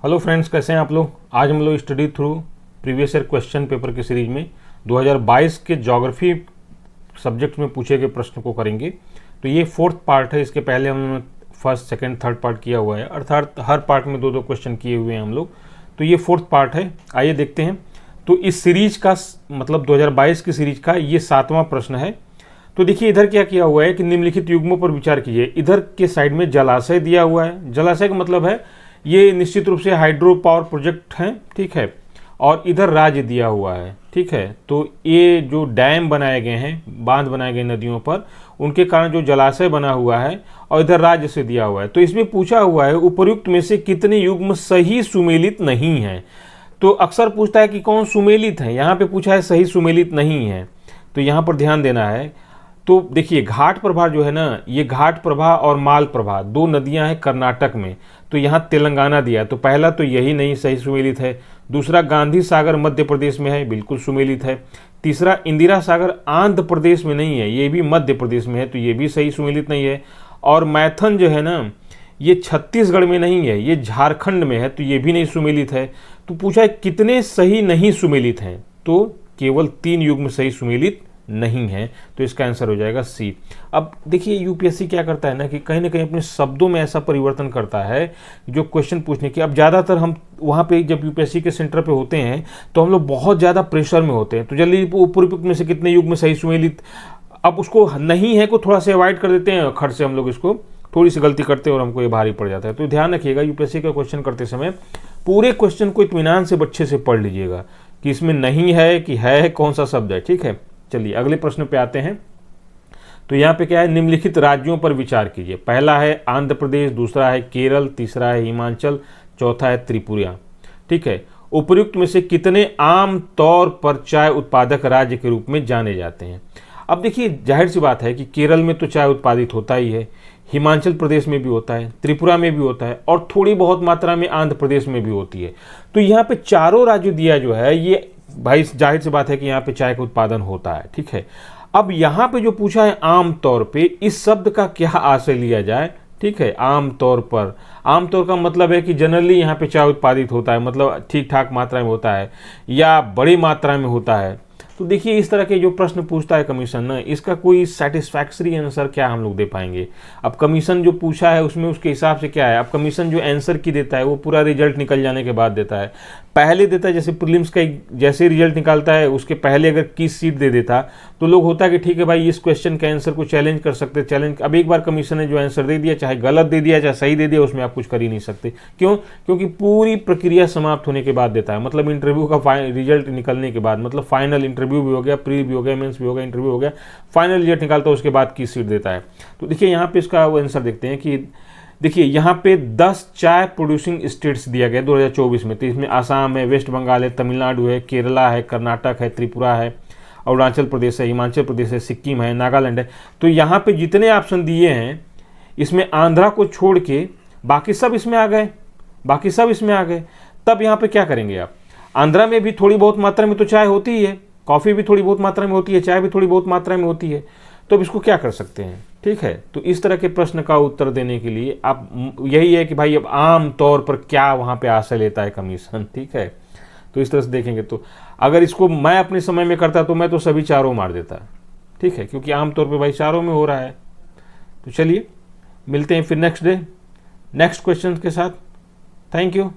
Hello friends, कैसे हैं आप लोग। आज हम लोग study through previous year question paper की सीरीज में 2022 के ज्योग्राफी सब्जेक्ट में पूछे गए प्रश्न को करेंगे। तो ये फोर्थ पार्ट है। इसके पहले हमने फर्स्ट, सेकंड, थर्ड पार्ट किया हुआ है, अर्थात हर पार्ट में दो दो क्वेश्चन किए हुए हैं हम लोग। तो ये फोर्थ पार्ट है। आइए देखते हैं। तो इस सीरीज का मतलब 2022 की सीरीज का ये 7वां प्रश्न है। तो देखिए इधर क्या किया हुआ है कि निम्नलिखित युग्मों पर विचार कीजिए। इधर के साइड में जलाशय दिया हुआ है। जलाशय का मतलब है ये निश्चित रूप से हाइड्रो पावर प्रोजेक्ट हैं, ठीक है। और इधर राज्य दिया हुआ है, ठीक है। तो ये जो डैम बनाए गए हैं, बांध बनाए गए नदियों पर, उनके कारण जो जलाशय बना हुआ है, और इधर राज्य से दिया हुआ है। तो इसमें पूछा हुआ है उपर्युक्त में से कितने युग्म सही सुमेलित नहीं है। तो अक्सर पूछता है कि कौन सुमेलित है। यहाँ पे पूछा है सही सुमेलित नहीं है, तो यहाँ पर ध्यान देना है। तो देखिए घाट प्रभा जो है ना, ये घाट प्रभा और माल प्रभा दो नदियां हैं कर्नाटक में। तो यहाँ तेलंगाना दिया, तो पहला तो यही नहीं सही सुमेलित है। दूसरा गांधी सागर मध्य प्रदेश में है, बिल्कुल सुमेलित है। तीसरा इंदिरा सागर आंध्र प्रदेश में नहीं है, ये भी मध्य प्रदेश में है, तो ये भी सही सुमेलित नहीं है। और मैथन जो है ना, ये छत्तीसगढ़ में नहीं है, ये झारखंड में है, तो ये भी नहीं सुमेलित है। तो पूछा है कितने सही नहीं सुमेलित हैं, तो केवल 3 युग्म सही सुमेलित नहीं है। तो इसका आंसर हो जाएगा सी। अब देखिए यूपीएससी क्या करता है ना कि कहीं ना कहीं अपने शब्दों में ऐसा परिवर्तन करता है जो क्वेश्चन पूछने की। अब ज़्यादातर हम वहाँ पे जब यूपीएससी के सेंटर पे होते हैं तो हम लोग बहुत ज़्यादा प्रेशर में होते हैं। तो जल्दी उपर्युक्त में से कितने युग्म सही सुमेलित, अब उसको नहीं है को थोड़ा सा अवॉइड कर देते हैं, खट से हम लोग इसको थोड़ी सी गलती करते हैं और हमको ये भारी पड़ जाता है। तो ध्यान रखिएगा यूपीएससी का क्वेश्चन करते समय पूरे क्वेश्चन को इत्मीनान से अच्छे से पढ़ लीजिएगा कि इसमें नहीं है कि है, कौन सा शब्द है, ठीक है। चलिए अगले प्रश्न पे आते हैं। तो यहाँ पे क्या है, निम्नलिखित राज्यों पर विचार कीजिए। पहला है आंध्र प्रदेश, दूसरा है केरल, तीसरा है हिमाचल, चौथा है त्रिपुरा, ठीक है। उपर्युक्त में से कितने आम तौर पर चाय उत्पादक राज्य के रूप में जाने जाते हैं। अब देखिए जाहिर सी बात है कि केरल में तो चाय उत्पादित होता ही है, हिमाचल प्रदेश में भी होता है, त्रिपुरा में भी होता है, और थोड़ी बहुत मात्रा में आंध्र प्रदेश में भी होती है। तो यहाँ पे चारों राज्य दिया जो है, ये भाई जाहिर सी बात है कि यहाँ पे चाय का उत्पादन होता है, ठीक है। अब यहाँ पे जो पूछा है आम तौर पे, इस शब्द का क्या आशय लिया जाए, ठीक है। आम तौर पर, आम तौर का मतलब है कि जनरली यहाँ पे चाय उत्पादित होता है, मतलब ठीक ठाक मात्रा में होता है या बड़ी मात्रा में होता है। तो देखिए इस तरह के जो प्रश्न पूछता है कमीशन ना, इसका कोई सेटिस्फैक्टरी आंसर क्या हम लोग दे पाएंगे। अब कमीशन जो पूछा है उसमें उसके हिसाब से क्या है। अब कमीशन जो आंसर की देता है वो पूरा रिजल्ट निकल जाने के बाद देता है, पहले देता है। जैसे प्रीलिम्स का जैसे रिजल्ट निकालता है उसके पहले अगर की सीट दे देता तो लोग होता है कि ठीक है भाई इस क्वेश्चन के आंसर को चैलेंज कर सकते, चैलेंज। अब एक बार कमीशन ने जो आंसर दे दिया, चाहे गलत दे दिया चाहे सही दे दिया, उसमें आप कुछ कर ही नहीं सकते। क्यों? क्योंकि पूरी प्रक्रिया समाप्त होने के बाद देता है, मतलब इंटरव्यू का रिजल्ट निकलने के बाद, मतलब फाइनल इंटरव्यू भी हो गया, प्री भी हो गया, मेंस भी हो गया, इंटरव्यू हो गया, फाइनल रिजल्ट निकालता है, उसके बाद की सीट देता है। तो देखिए यहाँ पे इसका वो आंसर देखते हैं कि देखिए यहाँ पे 10 चाय प्रोड्यूसिंग स्टेट्स दिया गया 2024 में। तो इसमें आसाम है, वेस्ट बंगाल है, तमिलनाडु है, केरला है, कर्नाटक है, त्रिपुरा है, अरुणाचल प्रदेश है, हिमाचल प्रदेश है, सिक्किम है, नागालैंड है। तो यहाँ पे जितने ऑप्शन दिए हैं इसमें आंध्रा को छोड़ के बाकी सब इसमें आ गए, बाकी सब इसमें आ गए। तब यहाँ पे क्या करेंगे आप, आंध्रा में भी थोड़ी बहुत मात्रा में तो चाय होती ही है, कॉफ़ी भी थोड़ी बहुत मात्रा में होती है, चाय भी थोड़ी बहुत मात्रा में होती है। तो अब इसको क्या कर सकते हैं, ठीक है। तो इस तरह के प्रश्न का उत्तर देने के लिए आप यही है कि भाई अब आम तौर पर क्या वहाँ पे आशय लेता है कमीशन, ठीक है। तो इस तरह से देखेंगे। तो अगर इसको मैं अपने समय में करता तो मैं तो सभी चारों मार देता, ठीक है, क्योंकि आमतौर पर भाई चारों में हो रहा है। तो चलिए मिलते हैं फिर नेक्स्ट डे नेक्स्ट क्वेश्चन के साथ। Thank you.